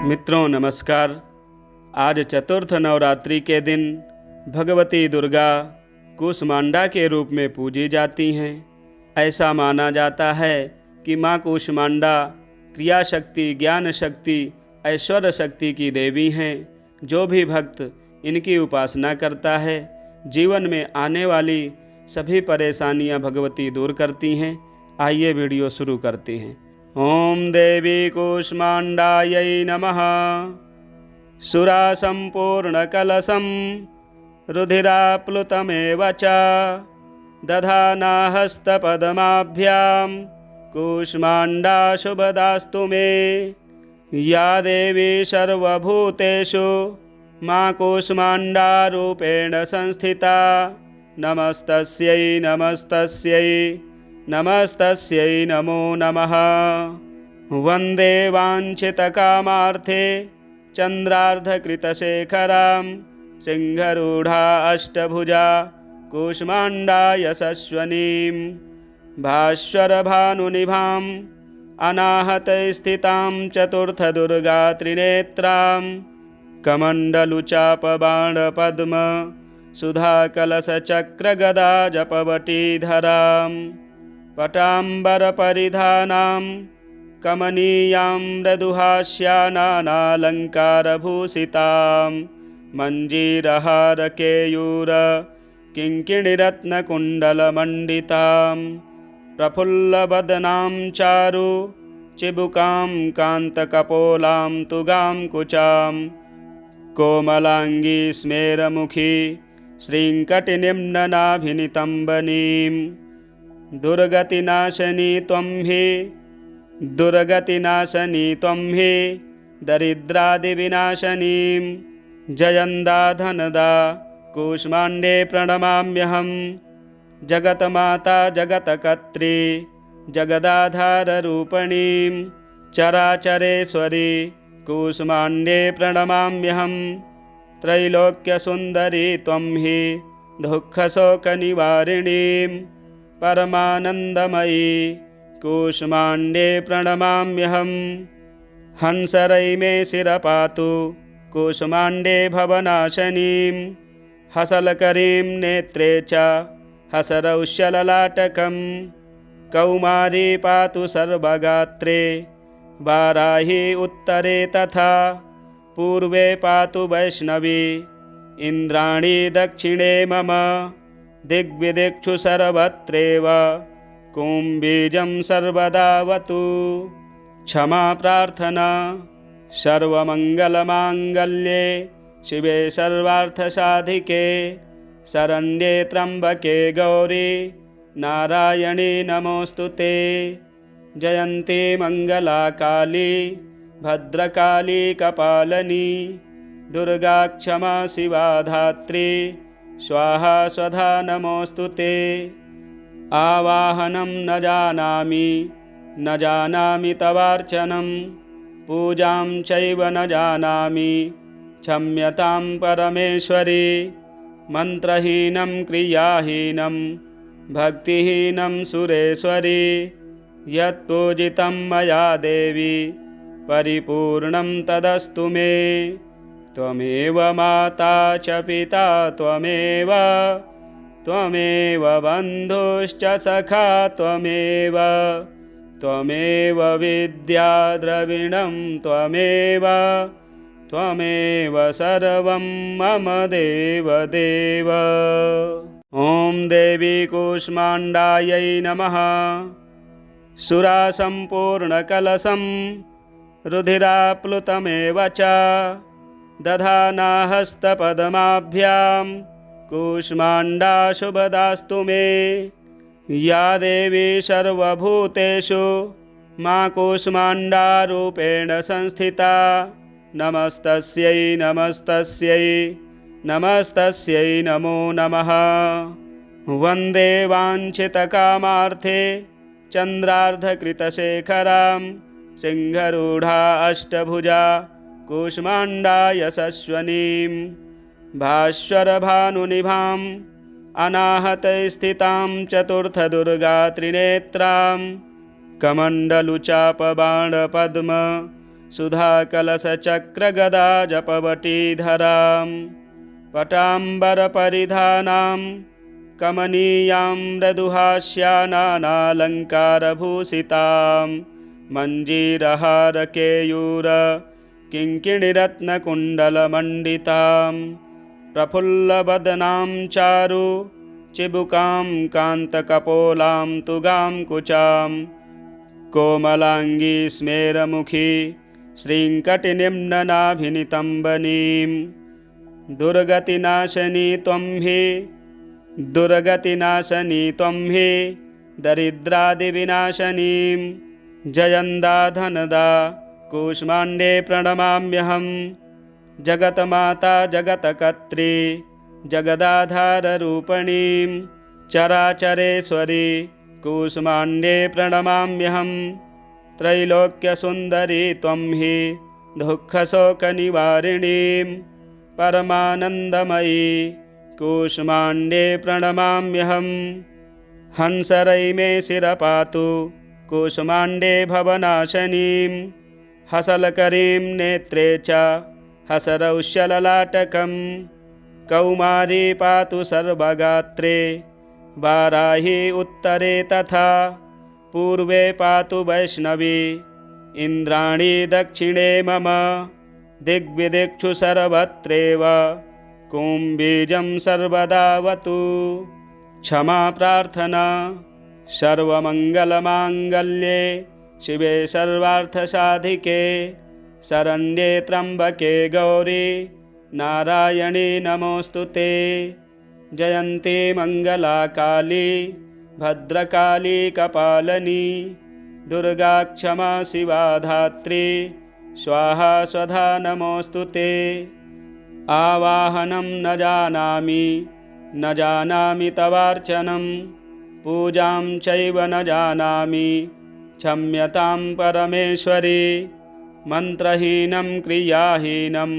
मित्रों नमस्कार। आज चतुर्थ नवरात्रि के दिन भगवती दुर्गा कूष्मांडा के रूप में पूजी जाती हैं। ऐसा माना जाता है कि माँ कूष्मांडा क्रिया शक्ति, ज्ञान शक्ति, ऐश्वर्य शक्ति की देवी हैं। जो भी भक्त इनकी उपासना करता है जीवन में आने वाली सभी परेशानियां भगवती दूर करती हैं। आइए वीडियो शुरू करते हैं। ओम देवी कूष्मांडायै नमः। सुरासम्पूर्णकलशं रुधिराप्लुतमेव च दधाना हस्तपद्माभ्यां कूष्मांडा शुभदास्तु मे। या देवी सर्वभूतेषु माँ कूष्मांडा रूपेण संस्थिता। नमस्तस्यै नमस्तस्यै नमस्तस्यै नमो नमः। वन्दे वाञ्छितकामार्थे चन्द्रार्धकृतशेखरां सिंहरूढा अष्टभुजा कूष्मांडा यशस्विनीं। भास्वरभानुनिभाम् अनाहतस्थितां चतुर्थदुर्गा त्रिनेत्रां कमण्डलुचापबाणपद्म सुधाकलशचक्रगदा जपवटीधरां पटाम्बरपरिधानां कमनीयां मृदुहास्यानालङ्कारभूषितां मञ्जीरहारकेयूर किङ्किणीरत्नकुण्डलमण्डितां प्रफुल्लवदनां चारु चिबुकां कान्तकपोलां तुगां कुचां कोमलाङ्गी स्मेरमुखी श्रीङ्कटिनिम्ननाभिनितम्बनीं। दुर्गतिनाशनी त्वं हि दरिद्रादिविनाशनीं। जयन्दा धनदा कूष्माण्डे प्रणमाम्यहं। जगन्माता जगत्कर्त्री जगदाधाररूपिणीं चराचरेश्वरी कूष्माण्डे प्रणमाम्यहं। त्रैलोक्यसुन्दरी त्वं हि दुःखशोकनिवारिणीं परमानन्दमयी कूष्माण्डे प्रणमाम्यहं। हंसरै मे शिरपातु कूष्माण्डे भवनाशनीं। हसलकरीं नेत्रे च हसरौषललाटकं। कौमारी पातु सर्वगात्रे वाराही उत्तरे तथा। पूर्वे पातु वैष्णवी इन्द्राणी दक्षिणे मम। दिग्विदिक्षु सर्वत्रैव कुम्भीजं सर्वदावतु। क्षमा प्रार्थना। सर्वमङ्गलमाङ्गल्ये शिवे सर्वार्थसाधिके शरण्ये त्र्यम्बके गौरी नारायणी नमोऽस्तुते। जयन्ती मङ्गला काली भद्रकाली कपालिनी दुर्गा क्षमा शिवा धात्री स्वाहा स्वधा नमोऽस्तुते। आवाहनं न जानामि तवार्चनं। पूजां चैव न जानामि क्षम्यतां परमेश्वरी। मन्त्रहीनं क्रियाहीनं भक्तिहीनं सुरेश्वरी। यत्पूजितं मया देवी परिपूर्णं तदस्तु मे। त्वमेव माता च पिता त्वमेव बन्धुश्च सखा त्वमेव विद्या द्रविणं त्वमेव सर्वं मम देवदेव। ॐ देवी कूष्माण्डायै नमः। सुरासम्पूर्णकलशं रुधिराप्लुतमेव च दधाना हस्तपद्माभ्यां कूष्मांडा शुभदास्तु मे। या देवी सर्वभूतेषु माँ कूष्मांडा रूपेण संस्थिता। नमस्तस्यै नमस्तस्यै नमस्तस्यै नमो नमः। वन्दे वाञ्छितकामार्थे चन्द्रार्धकृतशेखरां सिंहरूढा अष्टभुजा कूष्मांडा यशस्विनीं। भास्वरभानुनिभाम् अनाहतस्थितां चतुर्थदुर्गा त्रिनेत्रां कमण्डलुचापबाणपद्म सुधाकलशचक्रगदा जपवटीधरां पटाम्बरपरिधानां कमनीयां मृदुहास्यानालङ्कारभूषितां मञ्जीरहारकेयूर किङ्किणीरत्नकुण्डलमण्डितां प्रफुल्लवदनां चारु चिबुकां कान्तकपोलां तुगां कुचां कोमलाङ्गी स्मेरमुखी श्रीङ्कटिनिम्ननाभिनितम्बनीं दुर्गतिनाशनी त्वं हि दरिद्रादिविनाशनीं जयन्दा धनदा कूष्माण्डे प्रणमाम्यहं जगन्माता जगत्कर्त्री जगदाधाररूपिणीं चराचरेश्वरी कूष्माण्डे प्रणमाम्यहं त्रैलोक्यसुन्दरी त्वं हि दुःखशोकनिवारिणीं परमानन्दमयी कूष्माण्डे प्रणमाम्यहं हंसरै मे शिरपातु कूष्माण्डे भवनाशनीं हसलकरीं नेत्रे च हसरौषललाटकं कौमारी पातु सर्वगात्रे वाराही उत्तरे तथा पूर्वे पातु वैष्णवी इन्द्राणी दक्षिणे मम दिग्विदिक्षु सर्वत्रैव कुम्बीजं सर्वदावतु क्षमा प्रार्थना सर्वमङ्गलमाङ्गल्ये शिवे सर्वार्थसाधिके शरण्ये त्र्यम्बके गौरी नारायणी नमोऽस्तुते जयन्ती मङ्गला काली भद्रकाली कपालिनी दुर्गा क्षमा शिवा धात्री स्वाहा स्वधा नमोऽस्तुते आवाहनं न जानामि तवार्चनं पूजां चैव न जानामि क्षम्यतां परमेश्वरी मन्त्रहीनं क्रियाहीनं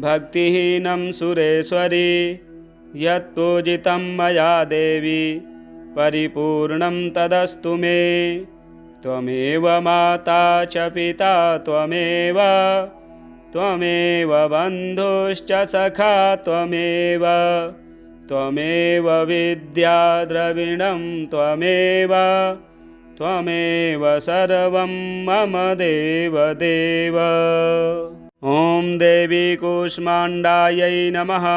भक्तिहीनं सुरेश्वरी यत्पूजितं मया देवी परिपूर्णं तदस्तु मे त्वमेव माता च पिता त्वमेव बन्धुश्च सखा त्वमेव विद्या द्रविणं त्वमेव सर्वं मम देवदेव। ॐ देवी कूष्माण्डायै नमः।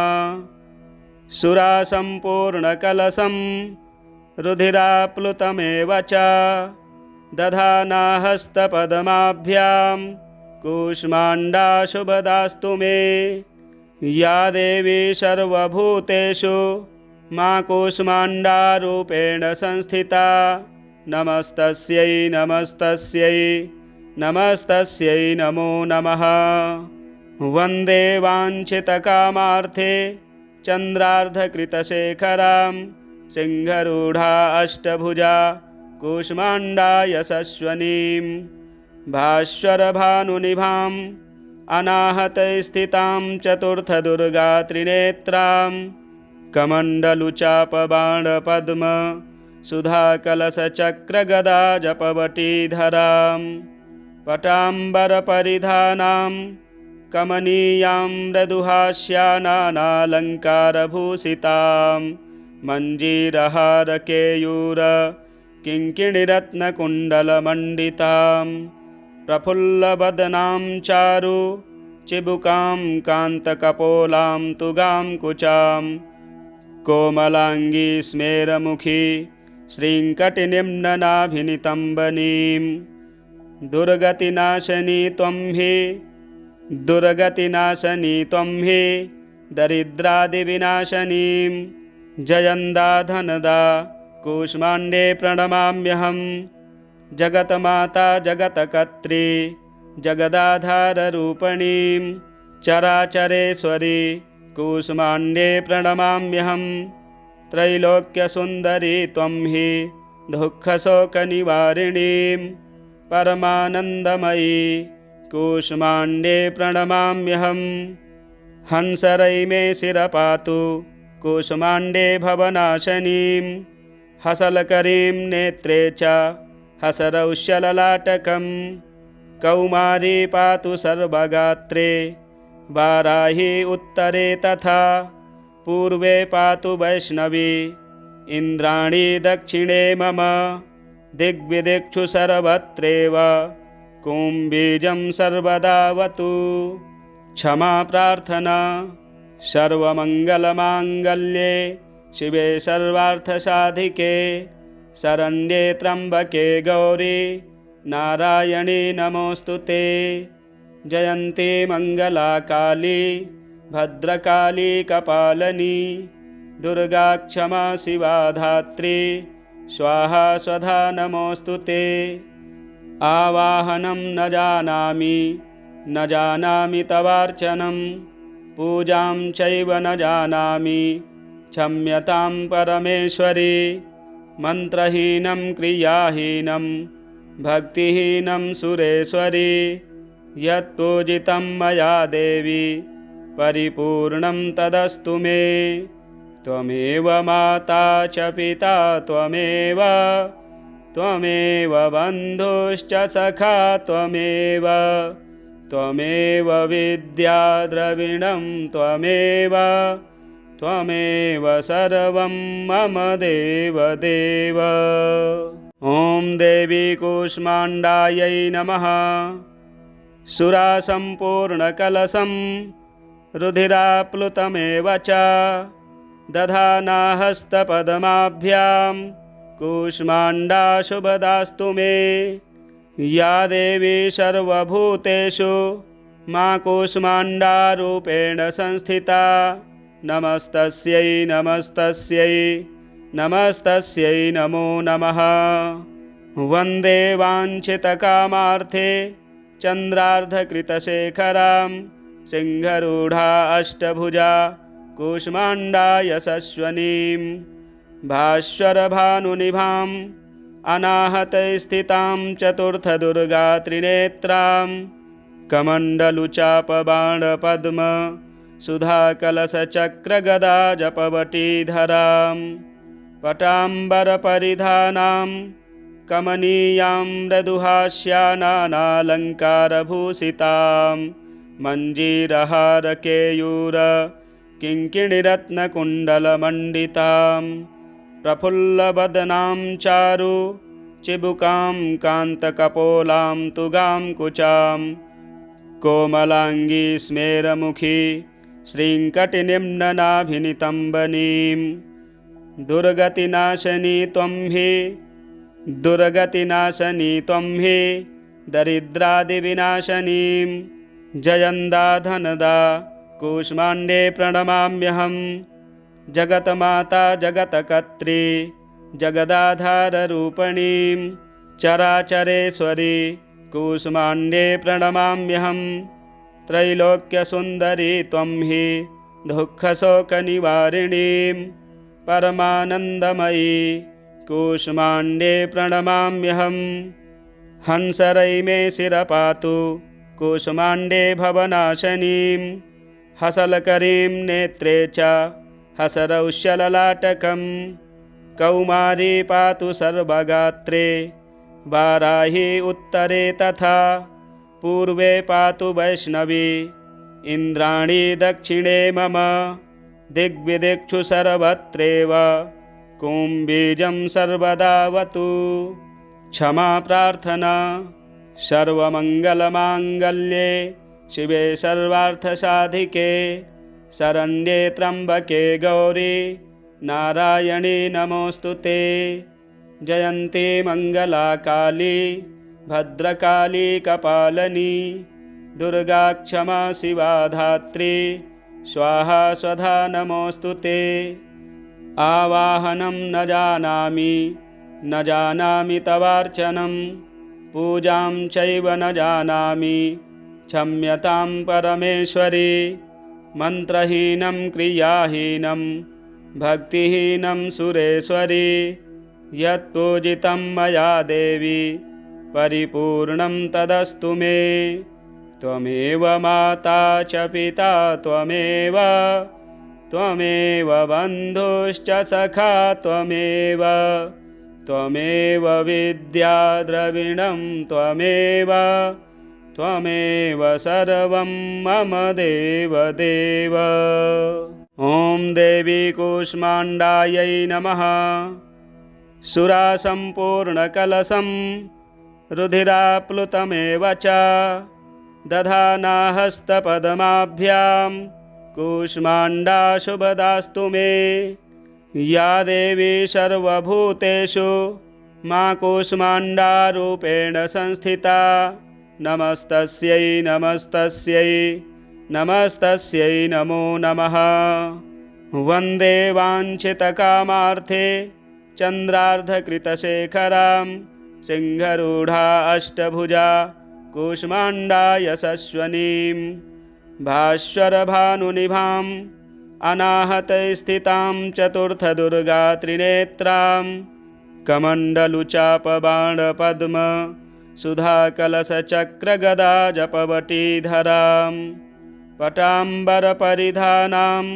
सुरासम्पूर्णकलशं रुधिराप्लुतमेव च दधाना हस्तपद्माभ्यां कूष्माण्डा शुभदास्तु मे। या देवी सर्वभूतेषु मा कूष्माण्डारूपेण संस्थिता नमस्तस्यै नमो नमः। वन्दे वाञ्छितकामार्थे चन्द्रार्धकृतशेखरां सिंहरूढा अष्टभुजा कूष्माण्डा यशस्विनीं भास्वरभानुनिभाम् अनाहतस्थितां चतुर्थदुर्गा त्रिनेत्रां कमण्डलुचापबाणपद्म सुधाकलशचक्रगदा जपवटीधरां पटाम्बरपरिधानां कमनीयां मृदुहास्यानालङ्कारभूषितां मञ्जीरहारकेयूर किङ्किणीरत्नकुण्डलमण्डितां प्रफुल्लवदनां चारु चिबुकां कान्तकपोलां तुगां कुचां कोमलाङ्गी स्मेरमुखी श्रीङ्कटिनिम्ननाभिनितम्बनीं दुर्गतिनाशनी त्वं हि दरिद्रादिविनाशनीं जयन्दा धनदा कूष्माण्डे प्रणमाम्यहं जगन्माता जगत्कर्त्री जगदाधाररूपिणीं चराचरेश्वरी कूष्माण्डे प्रणमाम्यहं त्रैलोक्यसुन्दरी त्वं हि दुःखशोकनिवारिणीं परमानन्दमयी कूष्माण्डे प्रणमाम्यहं हंसरै मे शिरपातु कूष्माण्डे भवनाशनीं हसलकरीं नेत्रे च हसरौषललाटकं कौमारी पातु सर्वगात्रे वाराही उत्तरे तथा पूर्वे पातु वैष्णवी इन्द्राणी दक्षिणे मम दिग्विदिक्षु सर्वत्रैव कुम्बीजं सर्वदावतु। क्षमा प्रार्थना। सर्वमङ्गलमाङ्गल्ये शिवे सर्वार्थसाधिके शरण्ये त्र्यम्बके गौरी नारायणी नमोऽस्तुते। जयन्ती मङ्गला काली भद्रकाली कपालिनी दुर्गा क्षमा शिवा धात्री स्वाहा स्वधा नमोऽस्तुते। आवाहनं न जानामि तवार्चनं पूजां चैव न जानामि क्षम्यतां परमेश्वरी। मन्त्रहीनं क्रियाहीनं भक्तिहीनं सुरेश्वरी यत्पूजितं मया देवी परिपूर्णं तदस्तु मे। त्वमेव माता च पिता त्वमेव बन्धुश्च सखा त्वमेव विद्या द्रविणं त्वमेव सर्वं मम देवदेव। ॐ देवी कूष्माण्डायै नमः। सुरासम्पूर्णकलशं रुधिराप्लुतमेव च दधाना हस्तपद्माभ्यां कूष्माण्डा शुभदास्तु मे। या देवी सर्वभूतेषु मा कूष्माण्डारूपेण संस्थिता नमस्तस्यै नमो नमः। वन्दे वाञ्छितकामार्थे चन्द्रार्धकृतशेखरां सिंहरूढा अष्टभुजा कूष्माण्डा यशस्विनीं भास्वरभानुनिभाम् अनाहतस्थितां चतुर्थदुर्गा त्रिनेत्रां कमण्डलुचापबाणपद्म सुधाकलशचक्रगदा जपवटीधरां पटाम्बरपरिधानां कमनीयां मृदुहास्यानालङ्कारभूषितां मञ्जीरहारकेयूर किङ्किणीरत्नकुण्डलमण्डितां प्रफुल्लवदनां चारु चिबुकां कान्तकपोलां तुगां कुचां कोमलाङ्गी स्मेरमुखी श्रीङ्कटिनिम्ननाभिनितम्बनीं दुर्गतिनाशनी त्वं हि दरिद्रादिविनाशनीं जयन्दा धनदा कूष्माण्डे प्रणमाम्यहं। जगन्माता जगत्कर्त्री जगदाधाररूपिणीं चराचरेश्वरी कूष्माण्डे प्रणमाम्यहं। त्रैलोक्यसुन्दरी त्वं हि दुःखशोकनिवारिणीं परमानन्दमयी कूष्माण्डे प्रणमाम्यहं। हंसरैमे शिरपातु कूष्माण्डे भवनाशनीं हसलकरीं नेत्रे च हसरौषललाटकं कौमारी पातु सर्वगात्रे वाराही उत्तरे तथा पूर्वे पातु वैष्णवी इन्द्राणी दक्षिणे मम दिग्विदिक्षु सर्वत्रैव कुम्बीजं सर्वदावतु। क्षमा प्रार्थना। सर्वमङ्गलमाङ्गल्ये शिवे सर्वार्थसाधिके शरण्ये त्र्यम्बके गौरी नारायणी नमोऽस्तुते। जयन्ती मङ्गला काली भद्रकाली कपालिनी दुर्गा क्षमा शिवा धात्री स्वाहा स्वधा नमोऽस्तुते। आवाहनं न जानामि तवार्चनं पूजां चैव न जानामि क्षम्यतां परमेश्वरी। मन्त्रहीनं क्रियाहीनं भक्तिहीनं सुरेश्वरी यत्पूजितं मया देवी परिपूर्णं तदस्तु मे। त्वमेव माता च पिता त्वमेव बन्धुश्च सखा त्वमेव विद्या द्रविणं त्वमेव त्वमेव सर्वं मम देवदेव। ॐ देवी कूष्माण्डायै नमः। सुरासम्पूर्णकलशं रुधिराप्लुतमेव च दधाना हस्तपद्माभ्यां कूष्माण्डा शुभदास्तु मे। या देवी सर्वभूतेषु मा कूष्माण्डारूपेण संस्थिता नमस्तस्यै नमस्तस्यै नमस्तस्यै नमो नमः। वन्दे वाञ्छितकामार्थे चन्द्रार्धकृतशेखरां सिंहरूढा अष्टभुजा कूष्माण्डा यशस्वनीं। भास्वरभानुनिभाम् अनाहतस्थितां चतुर्थदुर्गा त्रिनेत्रां कमण्डलुचापबाणपद्म सुधाकलशचक्रगदा जपवटीधरां पटाम्बरपरिधानां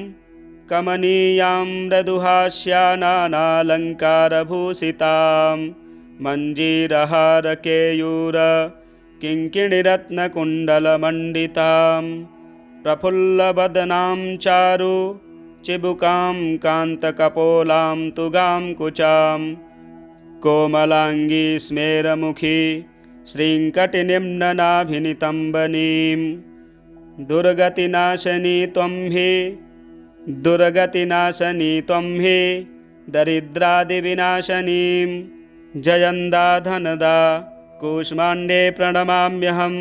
कमनीयां मृदुहास्यानालङ्कारभूषितां मञ्जीरहारकेयूर किङ्किणीरत्नकुण्डलमण्डितां प्रफुल्लवदनां चारु चिबुकां कान्तकपोलां तुगां कुचां कोमलाङ्गी स्मेरमुखी श्रीङ्कटिनिम्ननाभिनितम्बनीं। दुर्गतिनाशनी त्वं हि दुर्गतिनाशनी त्वं हि दरिद्रादिविनाशनीं। जयन्दा धनदा कूष्माण्डे प्रणमाम्यहं।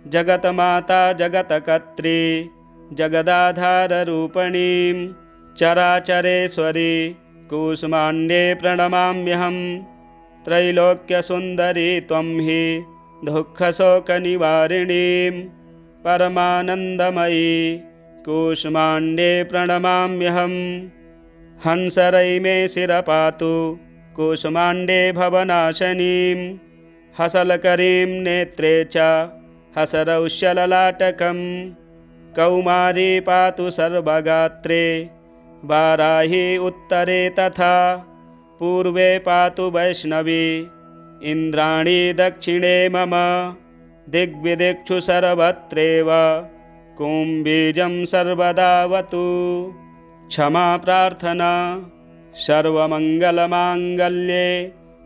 जगन्माता जगत्कर्त्री जगदाधाररूपिणीं चराचरेश्वरी कूष्माण्डे प्रणमाम्यहं। त्रैलोक्यसुन्दरी त्वं हि दुःखशोकनिवारिणीं परमानन्दमयी कूष्माण्डे प्रणमाम्यहं। हंसरै मे शिरपातु कूष्माण्डे भवनाशनीं। हसलकरीं नेत्रे च हसरौषललाटकं। कौमारी पातु सर्वगात्रे वाराही उत्तरे तथा पूर्वे पातु वैष्णवी इन्द्राणी दक्षिणे मम। दिग्विदिक्षु सर्वत्रैव कुम्बीजं सर्वदावतु। क्षमा प्रार्थना। सर्वमङ्गलमाङ्गल्ये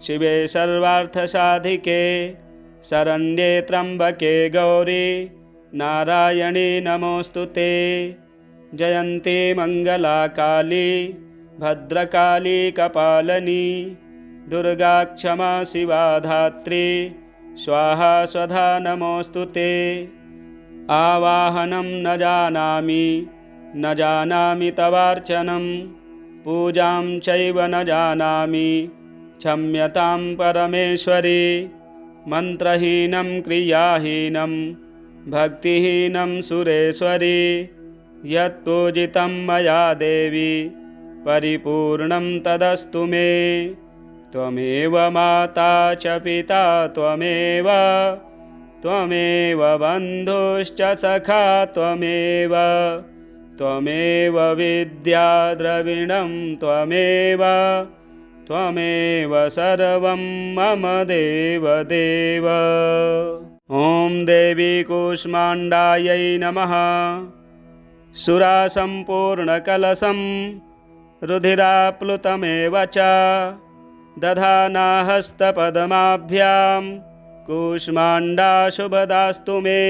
शिवे सर्वार्थसाधिके शरण्ये त्र्यम्बके गौरी नारायणी नमोऽस्तुते। जयन्ती मङ्गला काली भद्रकाली कपालिनी दुर्गा क्षमा शिवा धात्री स्वाहा स्वधा नमोऽस्तुते। आवाहनं न जानामि तवार्चनं पूजां चैव न जानामि क्षम्यतां परमेश्वरी। मन्त्रहीनं क्रियाहीनं भक्तिहीनं सुरेश्वरी। यत्पूजितं मया देवी परिपूर्णं तदस्तु मे। त्वमेव माता च पिता त्वमेव बन्धुश्च सखा त्वमेव विद्या द्रविणं त्वमेव सर्वं मम देवदेव। ॐ देवी कूष्माण्डायै नमः। सुरासम्पूर्णकलशं रुधिराप्लुतमेव च दधाना हस्तपद्माभ्यां कूष्माण्डा शुभदास्तु मे।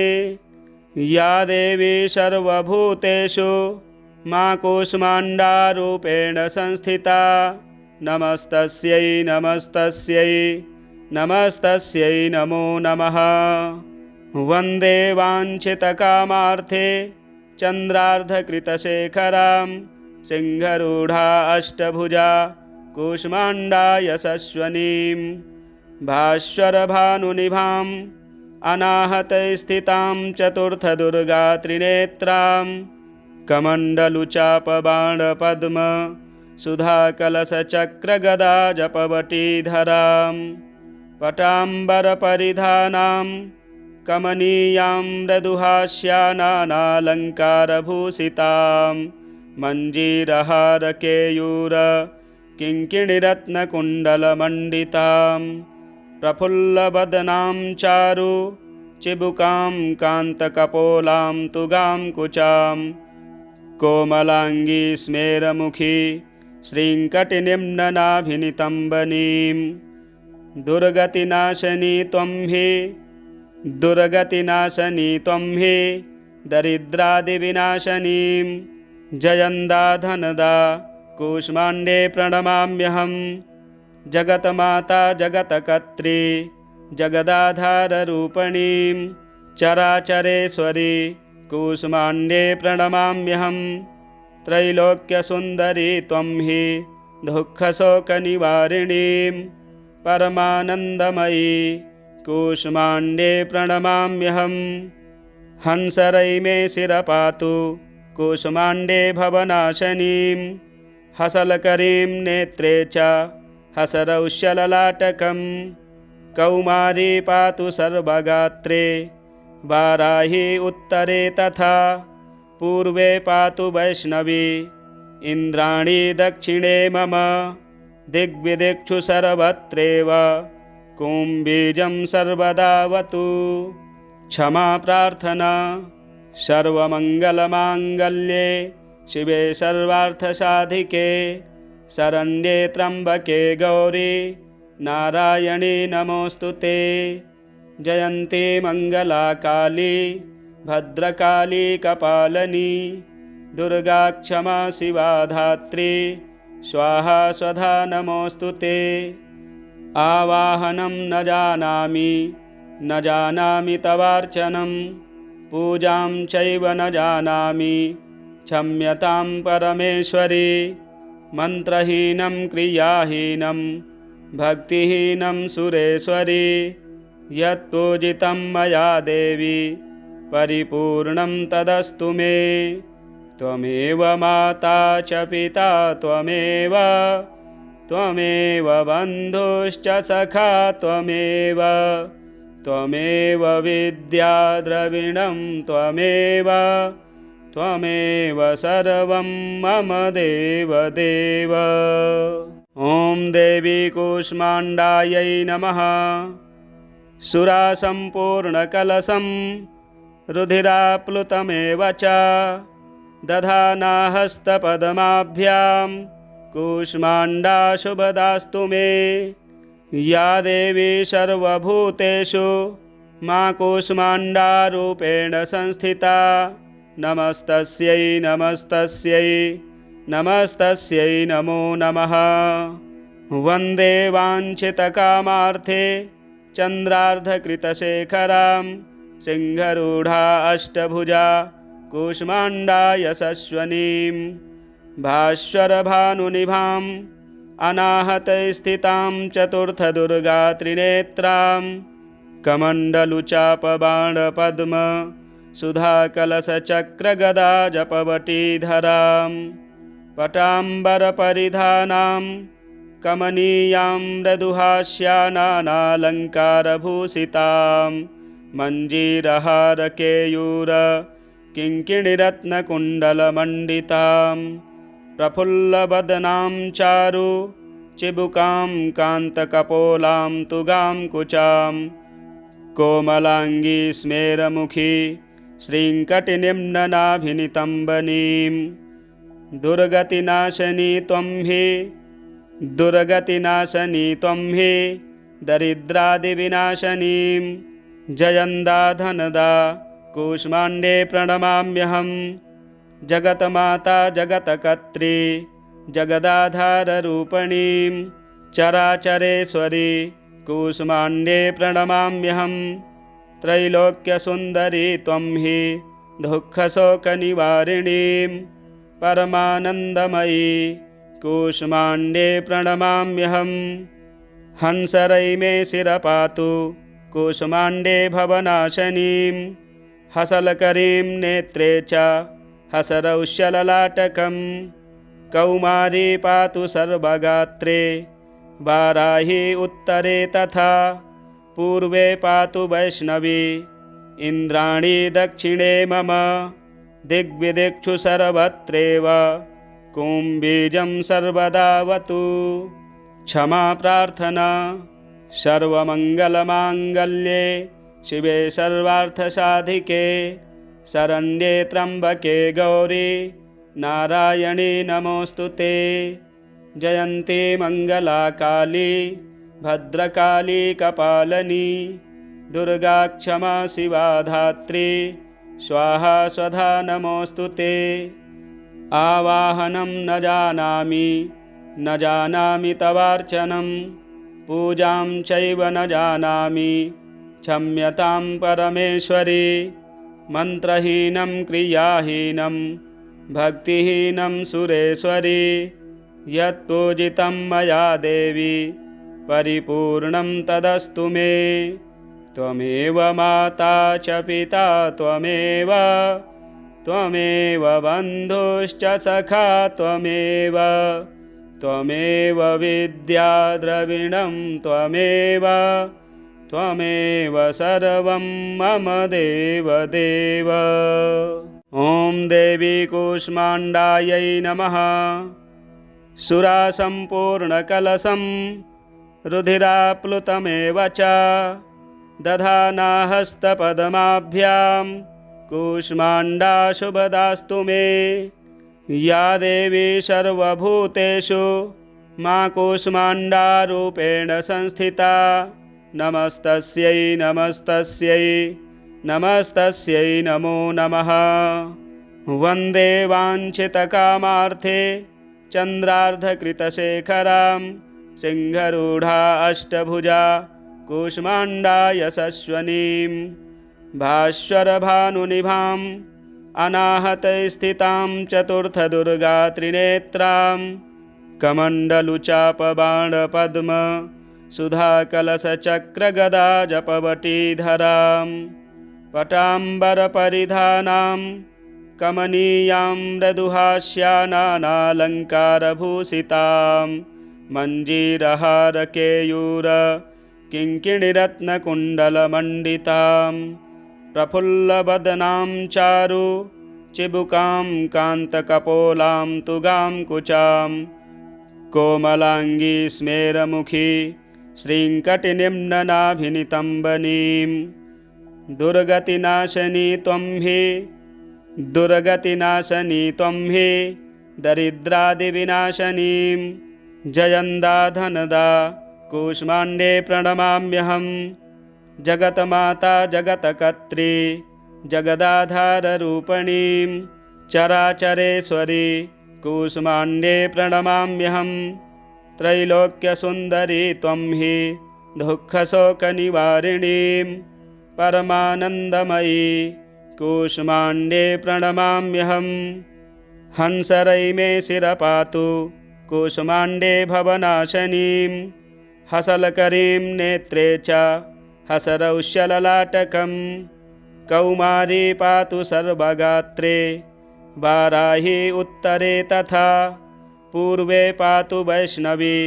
या देवी सर्वभूतेषु मा कूष्माण्डारूपेण संस्थिता नमस्तस्यै नमस्तस्यै नमस्तस्यै नमो नमः। वन्दे वाञ्छितकामार्थे चन्द्रार्धकृतशेखरां सिंहरूढा अष्टभुजा कूष्माण्डा यशस्वनीं। भास्वरभानुनिभाम् अनाहतस्थितां चतुर्थदुर्गा त्रिनेत्रां कमण्डलुचापबाणपद्म सुधाकलशचक्रगदा जपवटीधरां पटाम्बरपरिधानां कमनीयां मृदुहास्यानालङ्कारभूषितां मञ्जीरहारकेयूर किङ्किणीरत्नकुण्डलमण्डितां प्रफुल्लवदनां चारु चिबुकां कान्तकपोलां तुगां कुचां कोमलाङ्गी स्मेरमुखी श्रीङ्कटिनिम्ननाभिनितम्बनीं दुर्गतिनाशनी त्वं हि दरिद्रादिविनाशनीं जयन्दा धनदा कूष्माण्डे प्रणमाम्यहं जगन्माता जगत्कर्त्री जगदाधाररूपिणीं चराचरेश्वरी कूष्माण्डे प्रणमाम्यहं त्रैलोक्यसुन्दरी त्वं हि दुःखशोकनिवारिणीं परमानन्दमयी कूष्माण्डे प्रणमाम्यहं हंसरै मे शिरपातु कूष्माण्डे भवनाशनीं हसलकरीं नेत्रे च हसरौषललाटकं कौमारी पातु सर्वगात्रे वाराही उत्तरे तथा पूर्वे पातु वैष्णवी इन्द्राणी दक्षिणे मम दिग्विदिक्षु सर्वत्रैव कुम्बीजं सर्वदावतु क्षमा प्रार्थना सर्वमङ्गलमाङ्गल्ये शिवे सर्वार्थसाधिके शरण्ये त्र्यम्बके गौरी नारायणी नमोऽस्तुते जयन्ती मङ्गला काली भद्रकाली कपालिनी दुर्गा क्षमा शिवा धात्री स्वाहा स्वधा नमोऽस्तुते आवाहनं न जानामि तवार्चनं पूजां चैव न जानामि क्षम्यतां परमेश्वरी मन्त्रहीनं क्रियाहीनं भक्तिहीनं सुरेश्वरी यत्पूजितं मया देवी परिपूर्णं तदस्तु मे त्वमेव माता च पिता त्वमेव बन्धुश्च सखा त्वमेव विद्या द्रविणं त्वमेव सर्वं मम देवदेव। ॐ देवी कूष्माण्डायै नमः। सुरासम्पूर्णकलशं रुधिराप्लुतमेव च दधाना हस्तपद्माभ्यां कूष्माण्डा शुभदास्तु मे या देवी सर्वभूतेषु मा कूष्माण्डारूपेण संस्थिता नमस्तस्यै नमो नमः। वन्दे वाञ्छितकामार्थे चन्द्रार्धकृतशेखरां सिंहरूढा अष्टभुजा कूष्माण्डा यशस्विनीं भास्वरभानुनिभाम् अनाहतस्थितां चतुर्थदुर्गा त्रिनेत्रां कमण्डलुचापबाणपद्म सुधाकलशचक्रगदा जपवटीधरां पटाम्बरपरिधानां कमनीयां मृदुहास्यानालङ्कारभूषितां मञ्जीरहारकेयूर किङ्किणीरत्नकुण्डलमण्डितां प्रफुल्लवदनां चारु चिबुकां कान्तकपोलां तुगां कुचां कोमलाङ्गी स्मेरमुखी श्रीङ्कटिनिम्ननाभिनितम्बनीं दुर्गतिनाशनी त्वं हि दरिद्रादिविनाशनीं जयन्दा धनदा कूष्माण्डे प्रणमाम्यहं जगन्माता जगत्कर्त्री जगदाधाररूपिणीं चराचरेश्वरी कूष्माण्डे प्रणमाम्यहं त्रैलोक्यसुन्दरी त्वं हि दुःखशोकनिवारिणीं परमानन्दमयी कूष्माण्डे प्रणमाम्यहं हंसरै मे शिरपातु कूष्माण्डे भवनाशनीं हसलकरीं नेत्रे च हसरौषललाटकं कौमारी पातु सर्वगात्रे वाराही उत्तरे तथा पूर्वे पातु वैष्णवी इन्द्राणी दक्षिणे मम दिग्विदिक्षु सर्वत्रैव कुम्बीजं सर्वदावतु क्षमा प्रार्थना सर्वमङ्गलमाङ्गल्ये शिवे सर्वार्थसाधिके शरण्ये त्र्यम्बके गौरी नारायणी नमोऽस्तुते। जयन्ती मंगला काली भद्रकाली कपालिनी दुर्गा क्षमा शिवा धात्री स्वाहा स्वधा नमोऽस्तुते। आवाहनं न जानामि तवार्चनं पूजां चैव न जानामि क्षम्यतां परमेश्वरी। मन्त्रहीनं क्रियाहीनं भक्तिहीनं सुरेश्वरी यत्पूजितं मया देवी परिपूर्णं तदस्तु मे। त्वमेव माता च पिता त्वमेव बन्धुश्च सखा त्वमेव विद्या द्रविणं त्वमेव सर्वं मम देवदेव। ॐ देवी कूष्माण्डायै नमः। सुरासम्पूर्णकलशं रुधिराप्लुतमेव च दधाना हस्तपद्माभ्यां कूष्माण्डा शुभदास्तु मे। या देवी सर्वभूतेषु मा कूष्माण्डारूपेण संस्थिता नमस्तस्यै नमो नमः। वन्दे वाञ्छितकामार्थे चन्द्रार्धकृतशेखरां सिंहरूढा अष्टभुजा कूष्माण्डा यशस्विनीं भास्वरभानुनिभाम् अनाहतस्थितां चतुर्थदुर्गा त्रिनेत्रां कमण्डलुचापबाणपद्म सुधाकलशचक्रगदा जपवटीधरां पटाम्बरपरिधानां कमनीयां मृदुहास्यानालङ्कारभूषितां मञ्जीरहारकेयूर किङ्किणीरत्नकुण्डलमण्डितां प्रफुल्लवदनां चारु चिबुकां कान्तकपोलां तुगां कुचां कोमलाङ्गी स्मेरमुखी श्रीङ्कटिनिम्ननाभिनितम्बनीं दुर्गतिनाशनी त्वं हि दरिद्रादिविनाशनीं जयन्दा धनदा कूष्माण्डे प्रणमाम्यहं। जगन्माता जगत्कर्त्री जगदाधाररूपिणीं चराचरेश्वरी कूष्माण्डे प्रणमाम्यहं। त्रैलोक्यसुन्दरी त्वं हि दुःखशोकनिवारिणीं परमानन्दमयी कूष्माण्डे प्रणमाम्यहं। हंसरैमे शिरपातु कूष्माण्डे भवनाशनीं हसलकरीं नेत्रे च हसरौषललाटकं कौमारी पातु सर्वगात्रे वाराही उत्तरे तथा पूर्वे पातु वैष्णवी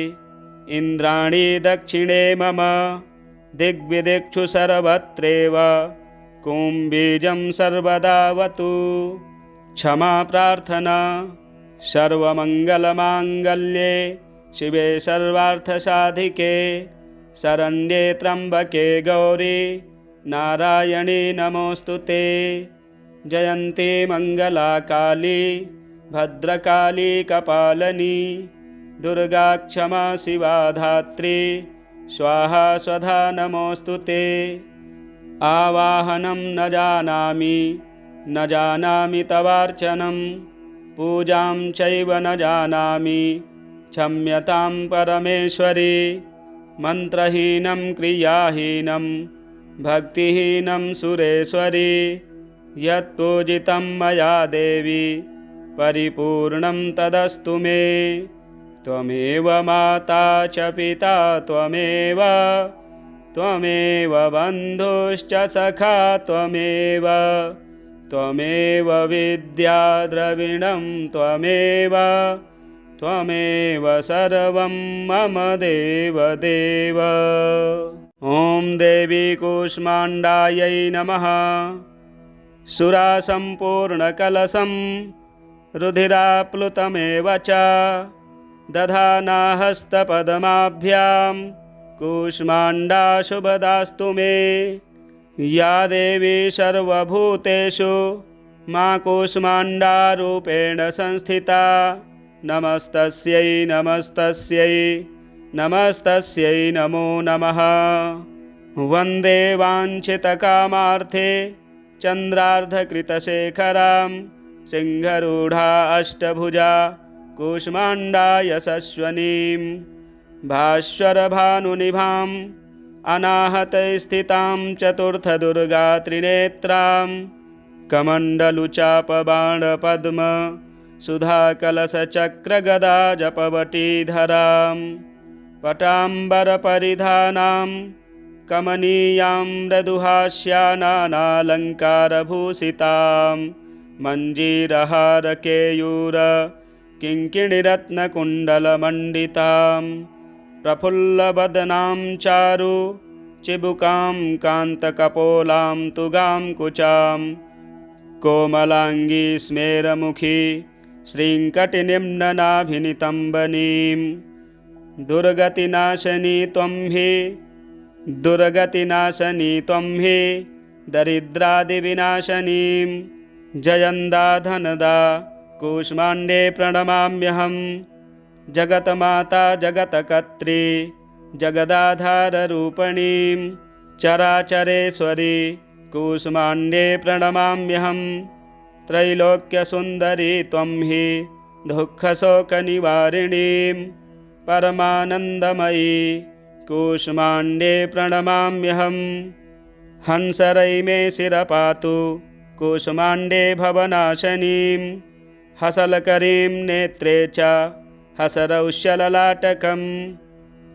इन्द्राणी दक्षिणे मम दिग्विदिक्षु सर्वत्रैव कुम्बीजं सर्वदावतु। क्षमा प्रार्थना। सर्वमङ्गलमाङ्गल्ये शिवे सर्वार्थसाधिके शरण्ये त्र्यम्बके गौरी नारायणी नमोऽस्तुते। जयन्ती मंगला काली भद्रकाली कपालिनी दुर्गा क्षमा शिवा धात्री स्वाहा स्वधा नमोऽस्तुते। आवाहनं न जानामि तवार्चनं पूजां चैव न जानामि क्षम्यतां परमेश्वरी। मन्त्रहीनं क्रियाहीनं भक्तिहीनं सुरेश्वरी यत्पूजितं मया देवी परिपूर्णं तदस्तु मे। त्वमेव माता च पिता त्वमेव बन्धुश्च सखा त्वमेव विद्या द्रविणं त्वमेव सर्वं मम देवदेव। ॐ देवी कूष्माण्डायै नमः। सुरासम्पूर्णकलशं रुधिराप्लुतमेव च दधाना हस्तपद्माभ्यां कूष्माण्डा शुभदास्तु मे। या देवी सर्वभूतेषु मां कूष्माण्डारूपेण संस्थिता नमस्तस्यै नमस्तस्यै नमस्तस्यै नमो नमः। वन्दे वाञ्छितकामार्थे चन्द्रार्धकृतशेखरां सिंहरूढा अष्टभुजा कूष्माण्डा यशस्वनीं भास्वरभानुनिभाम् अनाहतस्थितां चतुर्थदुर्गा त्रिनेत्रां कमण्डलुचापबाणपद्म सुधाकलशचक्रगदा जपवटीधरां पटाम्बरपरिधानां कमनीयां मृदुहास्यानालङ्कारभूषितां मञ्जीरहारकेयूर किङ्किणीरत्नकुण्डलमण्डितां प्रफुल्लवदनां चारु चिबुकां कान्तकपोलां तुगां कुचां कोमलाङ्गी स्मेरमुखी श्रीङ्कटिनिम्ननाभिनितम्बनीं दुर्गतिनाशनी त्वं हि दरिद्रादिविनाशनीं जयन्दा धनदा कूष्माण्डे प्रणमाम्यहं जगतमाता जगत्कर्त्री जगदाधाररूपिणीं चराचरेश्वरी कूष्माण्डे प्रणमाम्यहं त्रैलोक्यसुन्दरी त्वं हि दुःखशोकनिवारिणीं परमानन्दमयी कूष्माण्डे प्रणमाम्यहं हंसरै मे शिरपातु कूष्माण्डे भवनाशनीं हसलकरीं नेत्रे च हसरौषललाटकं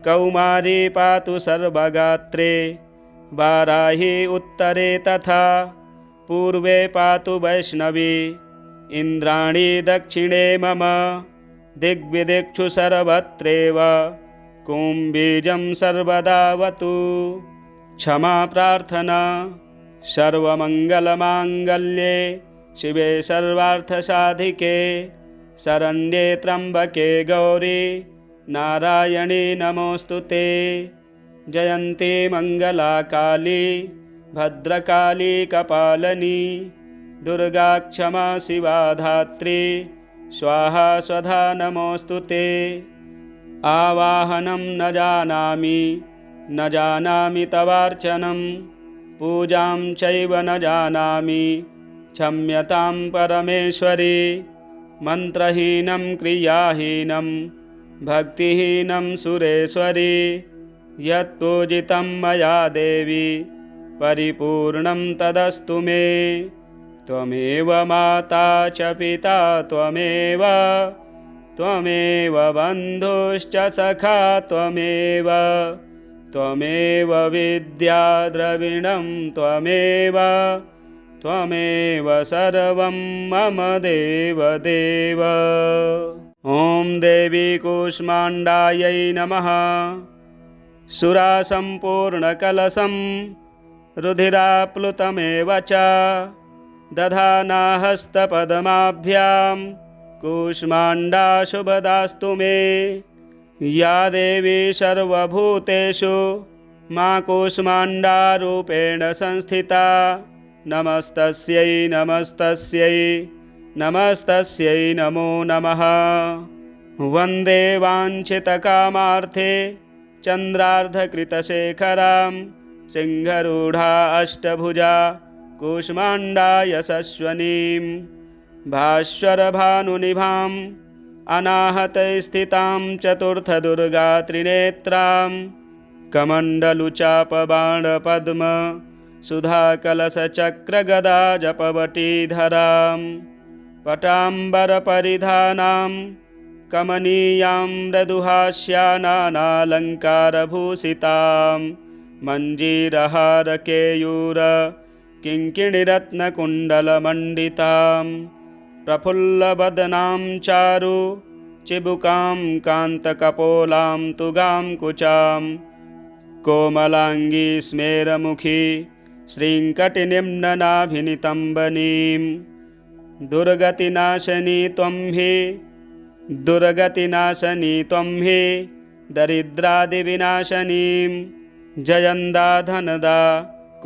कौमारी पातु सर्वगात्रे वाराही उत्तरे तथा पूर्वे पातु वैष्णवी इन्द्राणी दक्षिणे मम दिग्विदिक्षु सर्वत्रैव कुम्बीजं सर्वदावतु क्षमा प्रार्थना। सर्वमङ्गलमाङ्गल्ये शिवे सर्वार्थसाधिके शरण्ये त्र्यम्बके गौरी नारायणी नमोऽस्तुते। जयन्ती मङ्गला काली भद्रकाली कपालिनी दुर्गा क्षमा शिवा धात्री स्वाहा स्वधा नमोऽस्तुते। आवाहनं न जानामि तवार्चनं पूजां चैव न जानामि क्षम्यतां परमेश्वरी। मन्त्रहीनं क्रियाहीनं भक्तिहीनं सुरेश्वरी यत्पूजितं मया देवी परिपूर्णं तदस्तु मे। त्वमेव माता च पिता त्वमेव बन्धुश्च सखा त्वमेव विद्या द्रविणं त्वमेव सर्वं मम देवदेव। ॐ देवी कूष्माण्डायै नमः। सुरासम्पूर्णकलशं रुधिराप्लुतमेव च दधाना हस्तपद्माभ्यां कूष्माण्डा शुभदास्तु मे। या देवी सर्वभूतेषु मां कूष्माण्डारूपेण संस्थिता नमस्तस्यै नमस्तस्यै नमस्तस्यै नमो नमः। वन्दे वाञ्छितकामार्थे चन्द्रार्धकृतशेखरां सिंहरूढा अष्टभुजा कूष्माण्डा यशस्वनीं भास्वरभानुनिभाम् अनाहतस्थितां चतुर्थदुर्गा त्रिनेत्रां कमण्डलुचापबाणपद्म सुधाकलशचक्रगदा जपवटीधरां पटाम्बरपरिधानां कमनीयां मृदुहास्यानालङ्कारभूषितां मञ्जीरहारकेयूर किङ्किणीरत्नकुण्डलमण्डितां प्रफुल्लवदनां चारु चिबुकां कान्तकपोलां तुगां कुचां कोमलाङ्गी स्मेरमुखी श्रीङ्कटिनिम्ननाभिनितम्बनीं दुर्गतिनाशनी त्वं हि दरिद्रादिविनाशनीं जयन्दा धनदा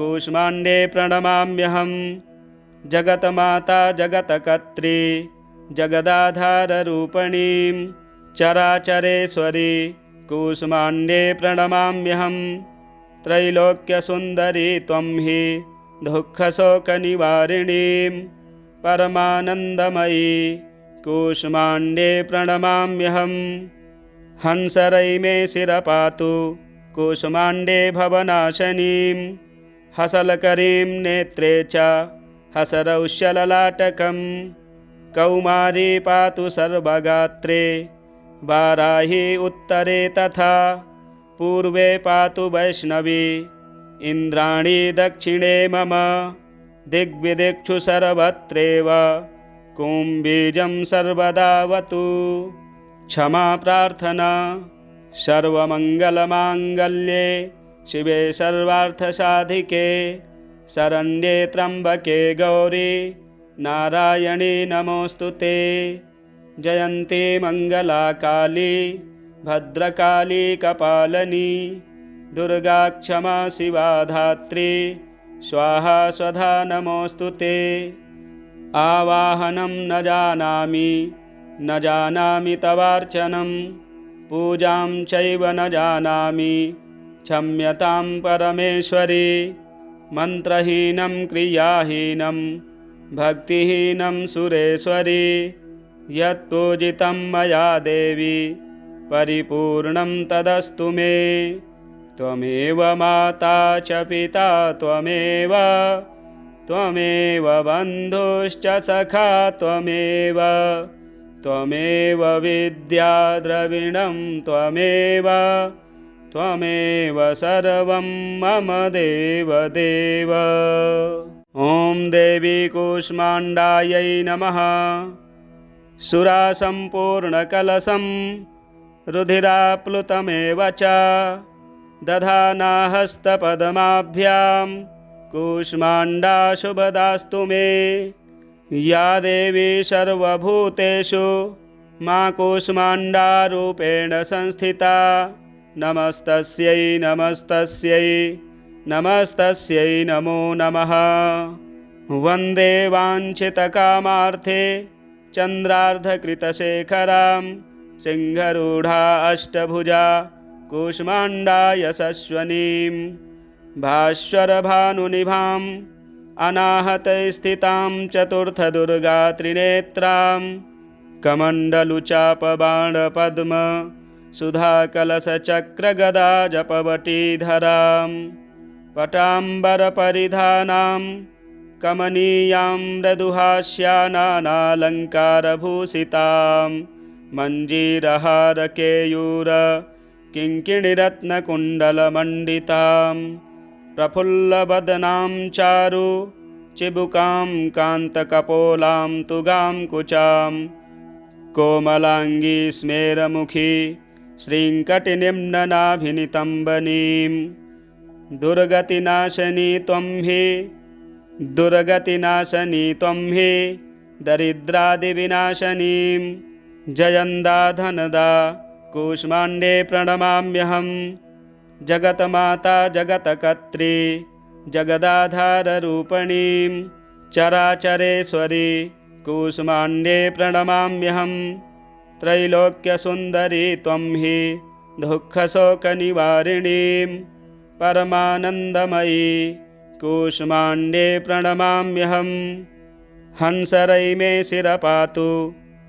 कूष्माण्डे प्रणमाम्यहं। जगन्माता जगत्कर्त्री जगदाधाररूपिणीं चराचरेश्वरी कूष्माण्डे प्रणमाम्यहं। त्रैलोक्यसुन्दरी त्वं हि दुःखशोकनिवारिणीं परमानन्दमयी कूष्माण्डे प्रणमाम्यहं। हंसरैमे शिरपातु कूष्माण्डे भवनाशनीं हसलकरीं नेत्रे च हसरौषललाटकं। कौमारी पातु सर्वगात्रे वाराही उत्तरे तथा पूर्वे पातु वैष्णवी इन्द्राणी दक्षिणे मम। दिग्विदिक्षु सर्वत्रैव कुम्भीजं सर्वदावतु। क्षमा प्रार्थना। सर्वमङ्गलमाङ्गल्ये शिवे सर्वार्थसाधिके शरण्ये त्र्यम्बके गौरी नारायणी नमोऽस्तुते। जयन्ती मङ्गला काली भद्रकाली कपालिनी दुर्गा क्षमा शिवा धात्री स्वाहा स्वधा नमोऽस्तुते। आवाहनं न जानामि तवार्चनं पूजां चैव न जानामि क्षम्यतां परमेश्वरी। मन्त्रहीनं क्रियाहीनं भक्तिहीनं सुरेश्वरी यत्पूजितं मया देवी परिपूर्णं तदस्तु मे। त्वमेव माता च पिता त्वमेव बन्धुश्च सखा त्वमेव विद्या द्रविणं त्वमेव सर्वं मम देवदेव। ॐ देवी कूष्माण्डायै नमः। सुरासम्पूर्णकलशं रुधिराप्लुतमेव च दधाना हस्तपद्माभ्यां कूष्माण्डा शुभदास्तु मे। या देवी सर्वभूतेषु मा कूष्माण्डारूपेण संस्थिता नमस्तस्यै नमो नमः। वन्दे वाञ्छितकामार्थे चन्द्रार्धकृतशेखरां सिंहरूढा अष्टभुजा कूष्माण्डा यशस्विनीं भास्वरभानुनिभाम् अनाहतस्थितां चतुर्थदुर्गा त्रिनेत्रां कमण्डलुचापबाणपद्म सुधाकलशचक्रगदा जपवटीधरां पटाम्बरपरिधानां कमनीयां मृदुहास्यानालङ्कारभूषितां मञ्जीरहारकेयूर किङ्किणीरत्नकुण्डलमण्डितां प्रफुल्लवदनां चारु चिबुकां कान्तकपोलां तुगां कुचां कोमलाङ्गी स्मेरमुखी श्रीङ्कटिनिम्ननाभिनितम्बनीं दुर्गतिनाशनी त्वं हि दरिद्रादिविनाशनीं जयन्दा धनदा कूष्माण्डे प्रणमाम्यहं। जगन्माता जगत्कर्त्री जगदाधाररूपिणीं चराचरेश्वरी कूष्माण्डे प्रणमाम्यहं। त्रैलोक्यसुन्दरी त्वं हि दुःखशोकनिवारिणीं परमानन्दमयी कूष्माण्डे प्रणमाम्यहं। हंसरैमे शिरपातु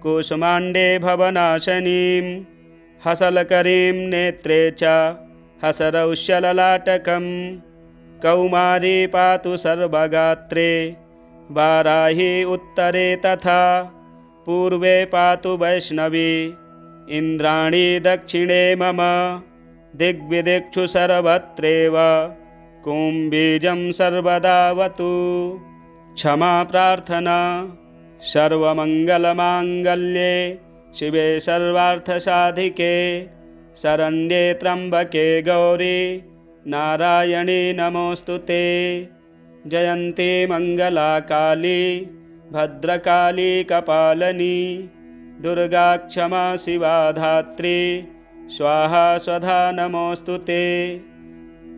कूष्माण्डे भवनाशनीं हसलकरीं नेत्रे च हसरौषललाटकं। कौमारी पातु सर्वगात्रे वाराही उत्तरे तथा पूर्वे पातु वैष्णवी इन्द्राणी दक्षिणे मम। दिग्विदिक्षु सर्वत्रैव कुम्भीजं सर्वदावतु। क्षमा प्रार्थना। सर्वमङ्गलमाङ्गल्ये शिवे सर्वार्थसाधिके शरण्ये त्र्यम्बके गौरी नारायणी नमोऽस्तुते। जयन्ती मङ्गला काली भद्रकाली कपालिनी दुर्गा क्षमा शिवा धात्री स्वाहा स्वधा नमोऽस्तुते।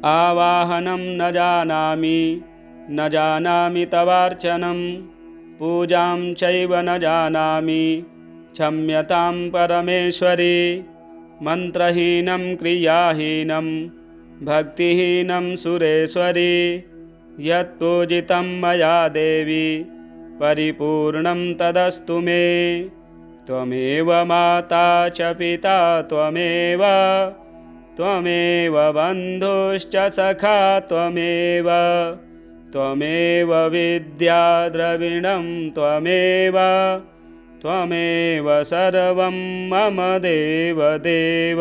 आवाहनं न जानामि तवार्चनं, पूजां चैव न जानामि, क्षम्यतां परमेश्वरी। मन्त्रहीनं क्रियाहीनं भक्तिहीनं सुरेश्वरी, यत्पूजितं मया देवी परिपूर्णं तदस्तु मे। त्वमेव माता च पिता त्वमेव, त्वमेव बन्धुश्च सखा त्वमेव, त्वमेव विद्या द्रविणं त्वमेव, त्वमेव सर्वं मम देवदेव।